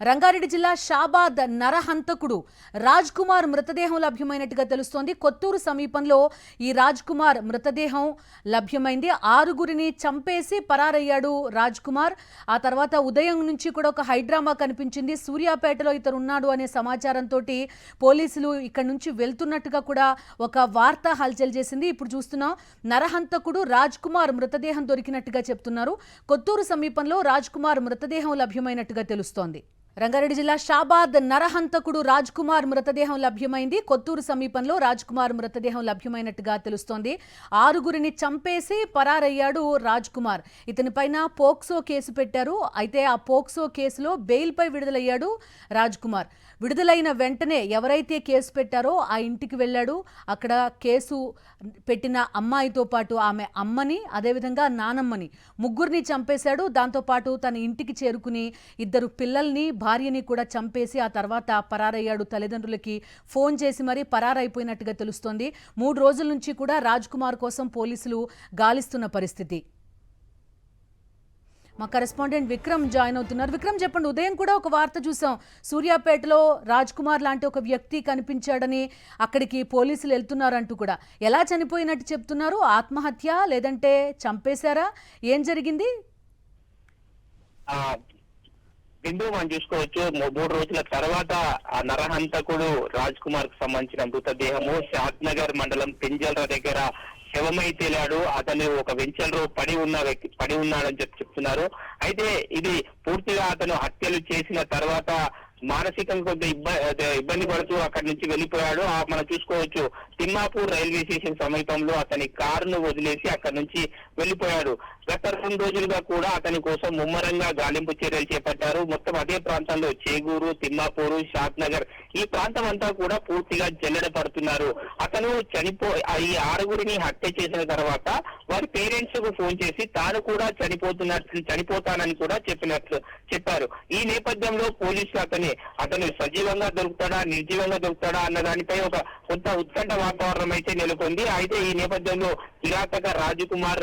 రంగారెడ్డి జిల్లా షాబాద్ నరహంతకుడు రాజ్ కుమార్ మృతదేహం లభ్యమైనట్టుగా తెలుస్తోంది. కొత్తూరు సమీపంలో ఈ రాజ్ కుమార్ మృతదేహం లభ్యమైంది. 6గురిని చంపేసి పరారయ్యాడు రాజ్ కుమార్. ఆ తర్వాత ఉదయం నుంచి కూడా ఒక హైడ్రామా కనిపించింది. సూర్యాపేటలో ఇతను ఉన్నాడు అనే సమాచారంతో పోలీసులు ఇక్కడి నుంచి వెళ్తున్నట్టుగా కూడా ఒక వార్త హల్చల్ చేసింది. ఇప్పుడు చూస్తున్నాం నరహంతకుడు రాజ్ కుమార్ మృతదేహం దొరికినట్టుగా చెప్తున్నారు. కొత్తూరు సమీపంలో రాజ్ కుమార్ మృతదేహం లభ్యమైనట్టుగా తెలుస్తోంది. రంగారెడ్డి జిల్లా షాబాద్ నరహంతకుడు రాజ్ కుమార్ మృతదేహం లభ్యమైంది. కొత్తూరు సమీపంలో రాజ్ కుమార్ మృతదేహం లభ్యమైనట్టుగా తెలుస్తోంది. 6గురిని చంపేసి పరారయ్యాడు రాజ్ కుమార్. ఇతని పైన పోక్సో కేసు పెట్టారు. అయితే ఆ పోక్సో కేసులో బెయిల్పై విడుదలయ్యాడు రాజ్ కుమార్. విడుదలైన వెంటనే ఎవరైతే కేసు పెట్టారో ఆ ఇంటికి వెళ్ళాడు. అక్కడ కేసు పెట్టిన అమ్మాయితో పాటు ఆమె అమ్మని, అదేవిధంగా నానమ్మని, ముగ్గురిని చంపేశాడు. దాంతోపాటు తన ఇంటికి చేరుకుని 2 పిల్లల్ని, భార్యని కూడా చంపేసి ఆ తర్వాత పరారయ్యాడు. తల్లిదండ్రులకి ఫోన్ చేసి మరీ పరారైపోయినట్టుగా తెలుస్తోంది. 3 రోజుల నుంచి కూడా రాజ్ కుమార్ కోసం పోలీసులు గాలిస్తున్న పరిస్థితి. మా కరెస్పాండెంట్ విక్రమ్ జాయిన్ అవుతున్నారు. విక్రమ్, చెప్పండి. ఉదయం కూడా ఒక వార్త చూసాం, సూర్యాపేటలో రాజ్ కుమార్ లాంటి ఒక వ్యక్తి కనిపించాడని, అక్కడికి పోలీసులు వెళ్తున్నారంటూ కూడా. ఎలా చనిపోయినట్టు చెప్తున్నారు? ఆత్మహత్య లేదంటే చంపేశారా? ఏం జరిగింది? బిందు మనం చూసుకోవచ్చు, 3 రోజుల తర్వాత ఆ నరహంతకుడు రాజ్ కుమార్ కు సంబంధించిన మృతదేహము షాద్నగర్ మండలం పెంజల్ర దగ్గర శవమై తేలాడు. అతను ఒక వెంచర్లో పడి ఉన్నాడని చెప్తున్నారు. అయితే ఇది పూర్తిగా అతను హత్యలు చేసిన తర్వాత మానసికంగా కొంత ఇబ్బంది పడుతూ అక్కడి నుంచి వెళ్ళిపోయాడు. మనం చూసుకోవచ్చు, తిమ్మాపూర్ రైల్వే స్టేషన్ సమీపంలో అతని కారును వదిలేసి అక్కడి నుంచి వెళ్ళిపోయాడు. గత 2 రోజులుగా కూడా అతని కోసం ముమ్మరంగా గాలింపు చర్యలు చేపట్టారు. మొత్తం అదే ప్రాంతంలో చేగూరు, తిమ్మాపూరు, షాద్నగర్ ఈ ప్రాంతం అంతా కూడా పూర్తిగా జల్లెడ పడుతున్నారు. అతను ఈ 6గురిని హత్య చేసిన తర్వాత వారి పేరెంట్స్ కు ఫోన్ చేసి తాను కూడా చనిపోతానని కూడా చెప్పారు. ఈ నేపథ్యంలో పోలీసులు అతను సజీవంగా దొరుకుతాడా, నిర్జీవంగా దొరుకుతాడా అన్న దానిపై ఒక కొంత ఉత్కంఠ వాతావరణం అయితే నెలకొంది. అయితే ఈ నేపథ్యంలో కిరాతక రాజ్ కుమార్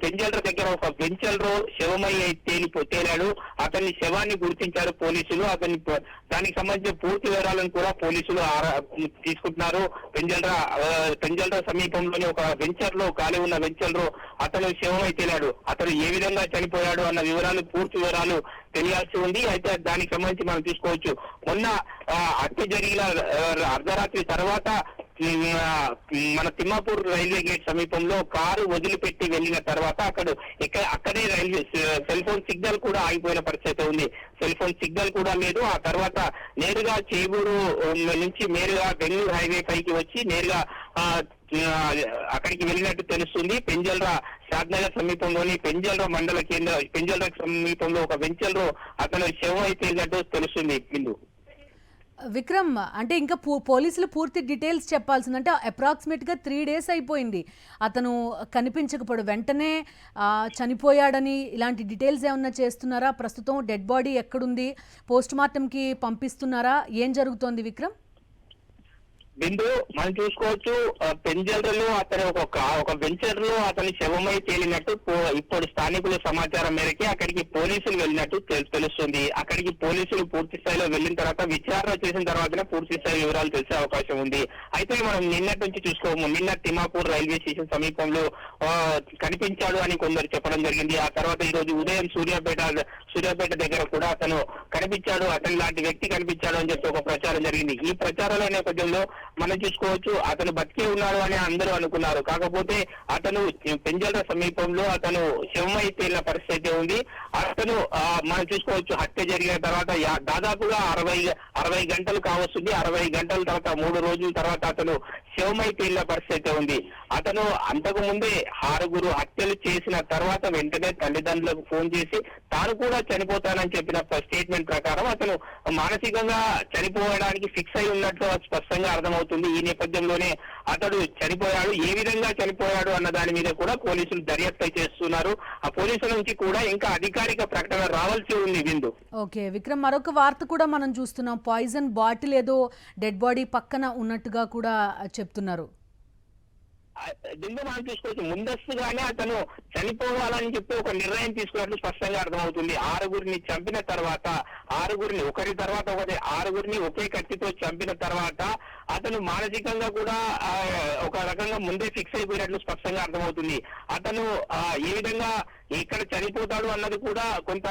పెంజల్ర దగ్గర ఒక వెంచర్లో శవమై తేలాడు. అతని శవాన్ని గుర్తించారు పోలీసులు. దానికి సంబంధించిన పూర్తి వివరాలను కూడా పోలీసులు తీసుకుంటున్నారు. పెంజల్ర సమీపంలోని ఒక వెంచర్లో, ఖాళీ ఉన్న వెంచర్లో అతను శవమై తేలాడు. అతను ఏ విధంగా చనిపోయాడు అన్న పూర్తి వివరాలు తెలియాల్సి ఉంది. అయితే దానికి సంబంధించి మనం చూసుకోవచ్చు, మొన్న హత్య జరిగిన అర్ధరాత్రి తర్వాత మన తిమ్మాపూర్ రైల్వే గేట్ సమీపంలో కారు వదిలిపెట్టి వెళ్లిన తర్వాత అక్కడే రైల్వే సెల్ ఫోన్ సిగ్నల్ కూడా ఆగిపోయిన పరిస్థితి ఉంది. సెల్ ఫోన్ సిగ్నల్ కూడా లేదు. ఆ తర్వాత నేరుగా చేగూరు నుంచి నేరుగా బెంగళూరు హైవే పైకి వచ్చి నేరుగా అక్కడికి వెళ్ళినట్టు తెలుస్తుంది. పెంజల్ర షాద్నగర్ సమీపంలోని పెంజల్ర మండల పెంజల్ర సమీపంలో ఒక వెంచర్లో అతను శవం అయితే వెళ్ళినట్టు తెలుస్తుంది. బిందు, విక్రమ్, అంటే ఇంకా పోలీసులు పూర్తి డీటెయిల్స్ చెప్పాల్సింది. అంటే అప్రాక్సిమేట్గా 3 days అయిపోయింది అతను కనిపించకపోవడం. వెంటనే చనిపోయాడని ఇలాంటి డీటెయిల్స్ ఏమన్నా చేస్తున్నారా? ప్రస్తుతం డెడ్ బాడీ ఎక్కడుంది? పోస్ట్ మార్టంకి పంపిస్తున్నారా? ఏం జరుగుతోంది విక్రమ్? బిందు, మనం చూసుకోవచ్చు, పెంజల్రలో అతని ఒక వెంచర్ లో అతని శవమై తేలినట్టు ఇప్పుడు స్థానికుల సమాచారం మేరకి అక్కడికి పోలీసులు వెళ్ళినట్టు తెలుస్తుంది. అక్కడికి పోలీసులు పూర్తి స్థాయిలో వెళ్ళిన తర్వాత విచారణ చేసిన తర్వాతనే పూర్తి స్థాయి వివరాలు తెలిసే అవకాశం ఉంది. అయితే మనం నిన్నటి నుంచి చూసుకోము, నిన్న తిమ్మాపూర్ రైల్వే స్టేషన్ సమీపంలో కనిపించాడు అని కొందరు చెప్పడం జరిగింది. ఆ తర్వాత ఈ రోజు ఉదయం సూర్యాపేట దగ్గర కూడా అతను కనిపించాడు, అతని లాంటి వ్యక్తి కనిపించాడు అని చెప్పి ఒక ప్రచారం జరిగింది. ఈ ప్రచారాల నేపథ్యంలో మనం చూసుకోవచ్చు, అతను బతికే ఉన్నాడు అని అందరూ అనుకున్నారు. కాకపోతే అతను పెంజల్ర సమీపంలో అతను శవమై తేలిన పరిస్థితి ఉంది. అతను మనం చూసుకోవచ్చు, హత్య జరిగిన తర్వాత దాదాపుగా 60 గంటలు కావస్తుంది. 60 గంటల తర్వాత 3 రోజుల తర్వాత అతను శవమై తేలిన పరిస్థితి ఉంది. అతను అంతకు ముందే 6గురు హత్యలు చేసిన తర్వాత వెంటనే తల్లిదండ్రులకు ఫోన్ చేసి తాను కూడా చనిపోతానని చెప్పిన స్టేట్మెంట్ ప్రకారం అతను మానసికంగా చనిపోవడానికి ఫిక్స్ అయి ఉన్నట్లు స్పష్టంగా అర్థమవుతుంది. ఈ నేపథ్యంలోనే అతడు చనిపోయాడు. ఏ విధంగా చనిపోయాడు అన్న దాని మీద కూడా పోలీసులు దర్యాప్తు చేస్తున్నారు. ఆ పోలీసుల నుంచి కూడా ఇంకా అధికారిక ప్రకటన రావాల్సి ఉంది. బిందు, ఓకే విక్రమ్, మరొక వార్త కూడా మనం చూస్తున్నాం. పాయిజన్ బాటిల్ ఏదో డెడ్ బాడీ పక్కన ఉన్నట్టుగా కూడా చెప్తున్నారు. దీంతో మనం చూసుకోవచ్చు, ముందస్తుగానే అతను చనిపోవాలని చెప్పి ఒక నిర్ణయం తీసుకున్నట్లు స్పష్టంగా అర్థమవుతుంది. ఆరుగురిని చంపిన తర్వాత, ఒకరి తర్వాత ఆరుగురిని ఒకే కత్తితో చంపిన తర్వాత అతను మానసికంగా కూడా ఒక రకంగా ముందే ఫిక్స్ అయిపోయినట్లు స్పష్టంగా అర్థమవుతుంది. అతను ఏ విధంగా ఎక్కడ చనిపోతాడు అన్నది కూడా కొంత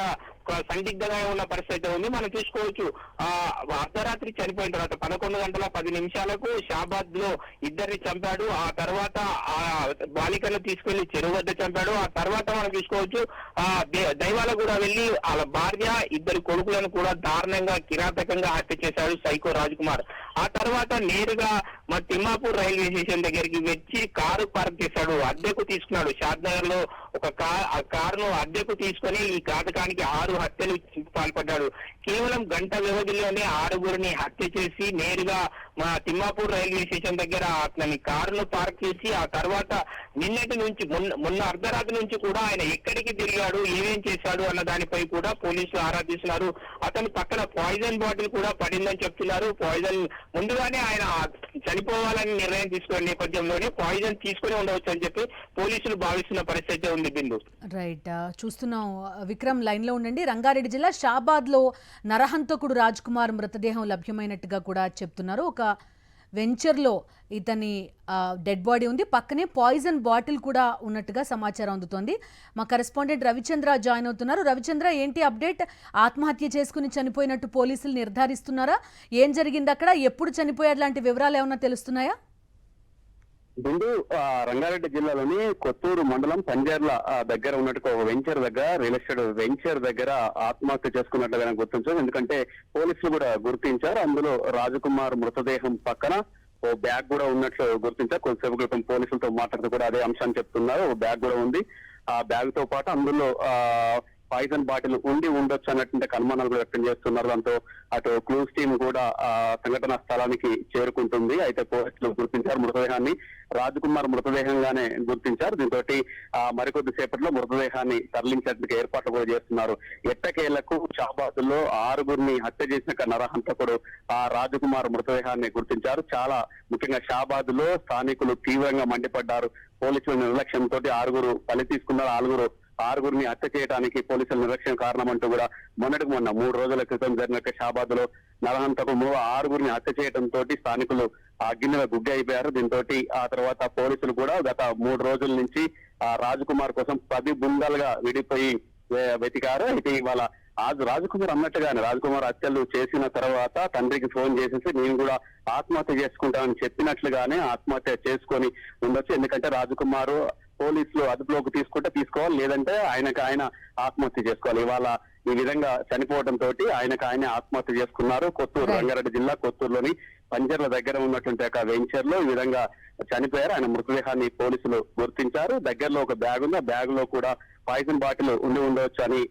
సందిగ్ధంగా ఉన్న పరిస్థితి ఉంది. మనం చూసుకోవచ్చు, అర్ధరాత్రి చనిపోయిన తర్వాత 11:10 షాబాద్ లో ఇద్దరిని చంపాడు. ఆ తర్వాత ఆ బాలికను తీసుకెళ్లి చెరువు వద్ద చంపాడు. ఆ తర్వాత మనం చూసుకోవచ్చు, దైవాల కూడా వెళ్లి వాళ్ళ భార్య, ఇద్దరు కొడుకులను కూడా దారుణంగా కిరాతకంగా హత్య చేశాడు సైకో రాజ్ కుమార్. ఆ తర్వాత నేరుగా మా తిమ్మాపూర్ రైల్వే స్టేషన్ దగ్గరికి వచ్చి కారు పార్క్ చేశాడు. అద్దెకు తీసుకున్నాడు. షాద్ నగర్ లో ఒక కారును అద్దెకు తీసుకొని ఈ ఘాతకానికి 6 హత్యలు పాల్పడ్డాడు. కేవలం గంట వ్యవధిలోనే 6గురిని హత్య చేసి నేరుగా మా తిమ్మాపూర్ రైల్వే స్టేషన్ దగ్గర అతని కారును పార్క్ చేసి, ఆ తర్వాత నిన్నటి నుంచి మొన్న అర్ధరాత్రి నుంచి కూడా ఆయన ఎక్కడికి తిరిగాడు, ఏమేం చేశాడు అన్న దానిపై కూడా పోలీసులు ఆరా తీస్తున్నారు. అతని పక్కన పాయిజన్ బాటిల్ కూడా పడిందని చెప్తున్నారు. పాయిజన్ ముందుగానే ఆయన చనిపోవాలని నిర్ణయం తీసుకున్న నేపథ్యంలోనే పాయిజన్ తీసుకుని ఉండవచ్చు అని చెప్పి పోలీసులు భావిస్తున్న పరిస్థితి ఉంది. బిందు రైట్, చూస్తున్నాం. విక్రమ్ లైన్ లో ఉండండి. రంగారెడ్డి జిల్లా షాబాద్ లో నరహంతకుడు రాజ్ కుమార్ మృతదేహం లభ్యమైనట్టుగా కూడా చెప్తున్నారు. ఒక వెంచర్ లో ఇతని డెడ్ బాడీ ఉంది, పక్కనే పాయిజన్ బాటిల్ కూడా ఉన్నట్టుగా సమాచారం అందుతోంది. మా కరెస్పాండెంట్ రవిచంద్ర జాయిన్ అవుతున్నారు. రవిచంద్ర, ఏంటి అప్డేట్? ఆత్మహత్య చేసుకుని చనిపోయినట్టు పోలీసులు నిర్ధారిస్తున్నారా? ఏం జరిగింది అక్కడ? ఎప్పుడు చనిపోయారు? లాంటి వివరాలు ఏమన్నా తెలుస్తున్నాయా? ముందు రంగారెడ్డి జిల్లాలోని కొత్తూరు మండలం పంజర్ల దగ్గర ఉన్నట్టు ఒక వెంచర్ దగ్గర, రియల్ ఎస్టేట్ వెంచర్ దగ్గర ఆత్మహత్య చేసుకున్నట్లుగా గుర్తించారు. ఎందుకంటే పోలీసులు కూడా గుర్తించారు. అందులో రాజకుమార్ మృతదేహం పక్కన ఓ బ్యాగ్ కూడా ఉన్నట్లు గుర్తించారు. కొద్దిసేపు క్రితం పోలీసులతో మాట్లాడుతూ కూడా అదే అంశాన్ని చెప్తున్నారు. ఓ బ్యాగ్ కూడా ఉంది. ఆ బ్యాగ్ తో పాటు అందులో పాయిజన్ బాటిల్ ఉండి ఉండొచ్చు అన్నటువంటి అనుమానాలు కూడా వ్యక్తం చేస్తున్నారు. దాంతో అటు క్లూస్ టీమ్ కూడా సంఘటనా స్థలానికి చేరుకుంటుంది. అయితే పోలీసులు గుర్తించారు మృతదేహాన్ని, రాజకుమార్ మృతదేహంగానే గుర్తించారు. దీంతో మరికొద్ది సేపట్లో మృతదేహాన్ని తరలించేందుకు ఏర్పాట్లు కూడా చేస్తున్నారు. ఎట్టకేళ్లకు షాబాద్లో 6గురిని హత్య చేసిన నరహంతకుడు రాజకుమార్ మృతదేహాన్ని గుర్తించారు. చాలా ముఖ్యంగా షాబాద్ లో స్థానికులు తీవ్రంగా మండిపడ్డారు. పోలీసుల నిర్లక్ష్యంతో 6గురు బలి తీసుకున్నారు. 6గురిని హత్య చేయడానికి పోలీసుల నిర్లక్ష్యం కారణమంటూ కూడా మొన్న 3 రోజుల క్రితం జరిగినట్టు షాబాద్ లో నరహంతకు 6గురిని హత్య చేయడంతో స్థానికులు గిన్నెల గుగ్గి అయిపోయారు. దీంతో ఆ తర్వాత పోలీసులు కూడా గత 3 రోజుల నుంచి రాజకుమార్ కోసం 10 బృందాలుగా విడిపోయి వెతికారు. అయితే ఇవాళ రాజకుమార్ అన్నట్టుగానే రాజకుమార్ హత్యలు చేసిన తర్వాత తండ్రికి ఫోన్ చేసేసి నేను కూడా ఆత్మహత్య చేసుకుంటానని చెప్పినట్లుగానే ఆత్మహత్య చేసుకొని ఉండొచ్చు. ఎందుకంటే రాజకుమార్ పోలీసులు అదుపులోకి తీసుకోవాలి, లేదంటే ఆయన ఆత్మహత్య చేసుకోవాలి. ఇవాళ ఈ విధంగా చనిపోవడం తోటి ఆయన ఆత్మహత్య చేసుకున్నారు. కొత్తూరు, రంగారెడ్డి జిల్లా కొత్తూరులోని పంజర్ల దగ్గర ఉన్నటువంటి ఒక వెంచర్ లో ఈ విధంగా చనిపోయారు. ఆయన మృతదేహాన్ని పోలీసులు గుర్తించారు. దగ్గరలో ఒక బ్యాగ్ ఉంది. ఆ బ్యాగ్ లో కూడా పాయిజన్ బాటిల్ ఉండి ఉండవచ్చు అని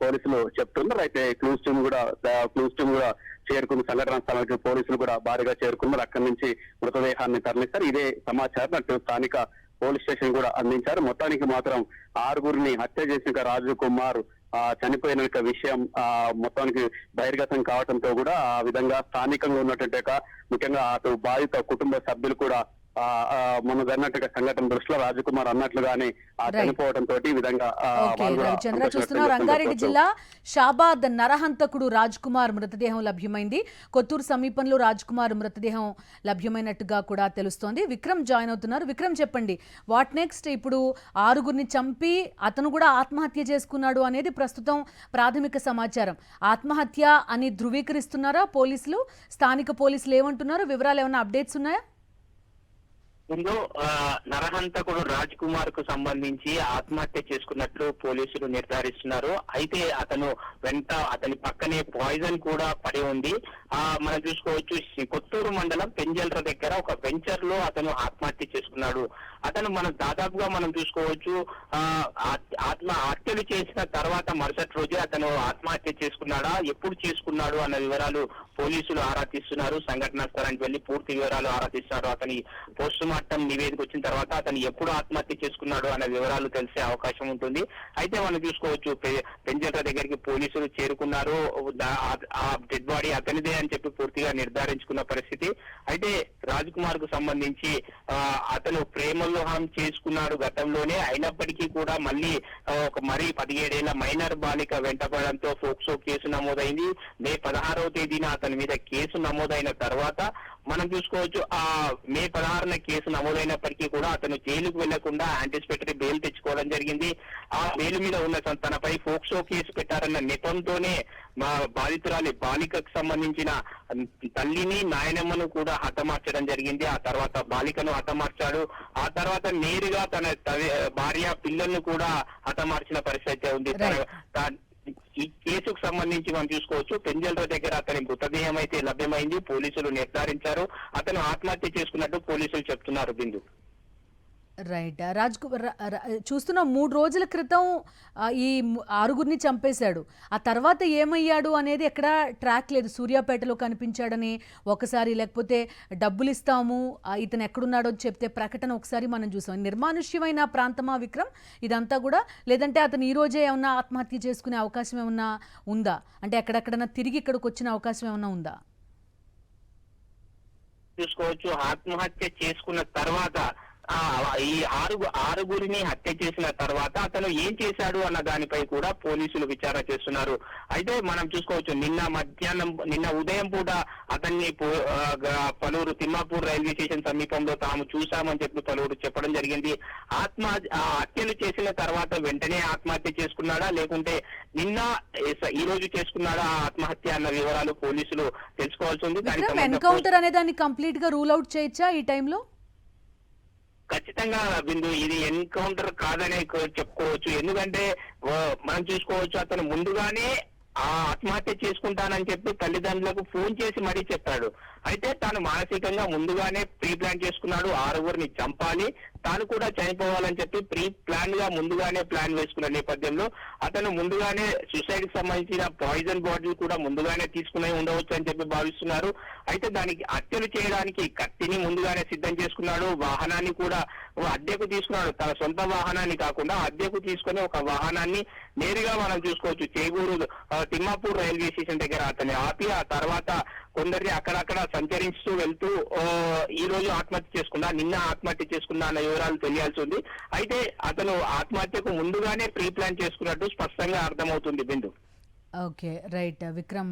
పోలీసులు చెప్తున్నారు. అయితే క్లూస్ టీమ్ కూడా చేరుకున్న సంఘటన స్థలానికి పోలీసులు కూడా భారీగా చేరుకున్నారు. అక్కడి నుంచి మృతదేహాన్ని తరలిస్తారు. ఇదే సమాచారం అటు స్థానిక పోలీస్ స్టేషన్ కూడా అందించారు. మొత్తానికి మాత్రం 6గురిని హత్య చేసిన రాజకుమార్ చనిపోయిన విషయం మొత్తానికి బహిర్గతం కావడంతో కూడా ఆ విధంగా స్థానికంగా ఉన్నటువంటి ముఖ్యంగా అటు బాధిత కుటుంబ సభ్యులు కూడా మొన్న జరిగినట్టుగా సంఘటన దృష్టిలో రాజకుమార్ అన్నట్లుగానే చనిపోవడంతో ఈ విధంగా రవిచంద్ర, చూస్తున్నారు. రంగారెడ్డి జిల్లా షాబాద్ నరహంతకుడు రాజ్ కుమార్ మృతదేహం లభ్యమైంది. కొత్తూరు సమీపంలో రాజ్ కుమార్ మృతదేహం లభ్యమైనట్టుగా కూడా తెలుస్తోంది. విక్రమ్ జాయిన్ అవుతున్నారు. విక్రమ్, చెప్పండి, వాట్ నెక్స్ట్? ఇప్పుడు 6గురిని చంపి అతను కూడా ఆత్మహత్య చేసుకున్నాడు అనేది ప్రస్తుతం ప్రాథమిక సమాచారం. ఆత్మహత్య అని ధృవీకరిస్తున్నారా పోలీసులు? స్థానిక పోలీసులు ఏమంటున్నారు? వివరాలు ఏమైనా అప్డేట్స్ ఉన్నాయా? ముందు నరహంతకుడు రాజ్ కుమార్ కు సంబంధించి ఆత్మహత్య చేసుకున్నట్లు పోలీసులు నిర్ధారిస్తున్నారు. అయితే అతని పక్కనే పాయిజన్ కూడా పడి ఉంది. మనం చూసుకోవచ్చు, కొత్తూరు మండలం పెంజల్ర దగ్గర ఒక వెంచర్ లో అతను ఆత్మహత్య చేసుకున్నాడు. దాదాపుగా మనం చూసుకోవచ్చు, హత్యలు చేసిన తర్వాత మరుసటి రోజే అతను ఆత్మహత్య చేసుకున్నాడా, ఎప్పుడు చేసుకున్నాడు అన్న వివరాలు పోలీసులు ఆరా తీస్తున్నారు. సంఘటనా స్థలానికి వెళ్లి పూర్తి వివరాలు ఆరా తీస్తున్నారు. అతని పోస్ట్ మార్టం నివేదిక వచ్చిన తర్వాత అతను ఎప్పుడు ఆత్మహత్య చేసుకున్నాడు అనే వివరాలు తెలిసే అవకాశం ఉంటుంది. అయితే మనం చూసుకోవచ్చు పెంజర్ల దగ్గరికి పోలీసులు చేరుకున్నారు. ఆ డెడ్ బాడీ అతనిదే అని చెప్పి పూర్తిగా నిర్ధారించుకున్న పరిస్థితి. అయితే రాజ్ కుమార్ కు సంబంధించి అతను ప్రేమవివాహం చేసుకున్నాడు గతంలోనే, అయినప్పటికీ కూడా మళ్ళీ ఒక 17 ఏళ్ల మైనర్ బాలిక వెంటపడడంతో ఫోక్సో కేసు నమోదైంది. మే 16వ తేదీన అతని మీద కేసు నమోదైన తర్వాత మనం చూసుకోవచ్చు మే 16న కేసు నమోదైనప్పటికీ కూడా అతను జైలుకు వెళ్లకుండా యాంటిసిపేటరీ బెయిల్ తెచ్చుకోవడం జరిగింది. ఆ బెయిల్ మీద ఉన్న తనపై ఫోక్సో కేసు పెట్టారన్న నెపంతోనే మా బాధితురాలి బాలికకు సంబంధించిన తల్లిని నాయనమ్మను కూడా హతమార్చడం జరిగింది. ఆ తర్వాత బాలికను హతమార్చాడు. ఆ తర్వాత నేరుగా తన భార్య పిల్లలను కూడా హతమార్చిన పరిస్థితి ఉంది. ఈ కేసుకు సంబంధించి మనం చూసుకోవచ్చు పెంజల్ర దగ్గర అతని మృతదేహం అయితే లభ్యమైంది. పోలీసులు నిర్ధారించారు అతను ఆత్మహత్య చేసుకున్నట్టు పోలీసులు చెప్తున్నారు. బిందు రైట్. చూస్తున్నాం 3 రోజుల క్రితం ఈ 6గురిని చంపేశాడు. ఆ తర్వాత ఏమయ్యాడు అనేది ఎక్కడ ట్రాక్ లేదు. సూర్యాపేటలో కనిపించాడని ఒకసారి, లేకపోతే డబ్బులు ఇస్తాము ఇతను ఎక్కడున్నాడో చెప్తే ప్రకటన ఒకసారి మనం చూసాం. నిర్మానుష్యమైన ప్రాంతమా విక్రమ్ ఇదంతా కూడా, లేదంటే అతను ఈ రోజే ఏమన్నా ఆత్మహత్య చేసుకునే అవకాశం ఏమన్నా ఉందా? అంటే ఎక్కడెక్కడన్నా తిరిగి ఇక్కడికి వచ్చిన అవకాశం ఏమన్నా ఉందా? చూసుకోవచ్చు ఆత్మహత్య చేసుకున్న తర్వాత ఈ ఆరుగురిని హత్య చేసిన తర్వాత అతను ఏం చేశాడు అన్న దానిపై కూడా పోలీసులు విచారణ చేస్తున్నారు. అయితే మనం చూసుకోవచ్చు నిన్న ఉదయం పూట అతన్ని పలువురు తిమ్మాపూర్ రైల్వే స్టేషన్ సమీపంలో తాము చూశామని చెప్పి పలువురు చెప్పడం జరిగింది. హత్యలు చేసిన తర్వాత వెంటనే ఆత్మహత్య చేసుకున్నాడా, లేకుంటే ఈ రోజు చేసుకున్నాడా ఆత్మహత్య అన్న వివరాలు పోలీసులు తెలుసుకోవాల్సి ఉంది. ఎన్కౌంటర్ అనే దాన్ని కంప్లీట్ గా రూల్ అవుట్ చేయొచ్చా ఈ టైంలో? ఖచ్చితంగా బిందు ఇది ఎన్కౌంటర్ కాదనే చెప్పుకోవచ్చు. ఎందుకంటే మనం చూసుకోవచ్చు అతను ముందుగానే ఆత్మహత్య చేసుకుంటానని చెప్పి తల్లిదండ్రులకు ఫోన్ చేసి మరీ చెప్పాడు. అయితే తాను మానసికంగా ముందుగానే ప్రీ ప్లాన్ చేసుకున్నాడు. 6గురిని చంపాలి, తాను కూడా చనిపోవాలని చెప్పి ప్రీ ప్లాన్ గా ముందుగానే ప్లాన్ వేసుకున్న నేపథ్యంలో అతను ముందుగానే సూసైడ్ కి సంబంధించిన పాయిజన్ బాటిల్ కూడా ముందుగానే తీసుకునే ఉండవచ్చు అని చెప్పి భావిస్తున్నారు. అయితే దానికి హత్యలు చేయడానికి కత్తిని ముందుగానే సిద్ధం చేసుకున్నాడు. వాహనాన్ని కూడా అద్దెకు తీసుకున్నాడు. తన సొంత వాహనాన్ని కాకుండా అద్దెకు తీసుకుని ఒక వాహనాన్ని నేరుగా మనం చూసుకోవచ్చు చేగూరు తిమ్మాపూర్ రైల్వే స్టేషన్ దగ్గర అతన్ని ఆపి ఆ తర్వాత కొందరిని అక్కడక్కడ సంచరిస్తూ వెళ్తూ ఈ రోజు ఆత్మహత్య చేసుకున్నా, నిన్న ఆత్మహత్య చేసుకున్నా అన్న వివరాలు తెలియాల్సి ఉంది. అయితే అతను ఆత్మహత్యకు ముందుగానే ప్రీ ప్లాన్ చేసుకున్నట్టు స్పష్టంగా అర్థమవుతుంది. బిందు. Okay, right Vikram.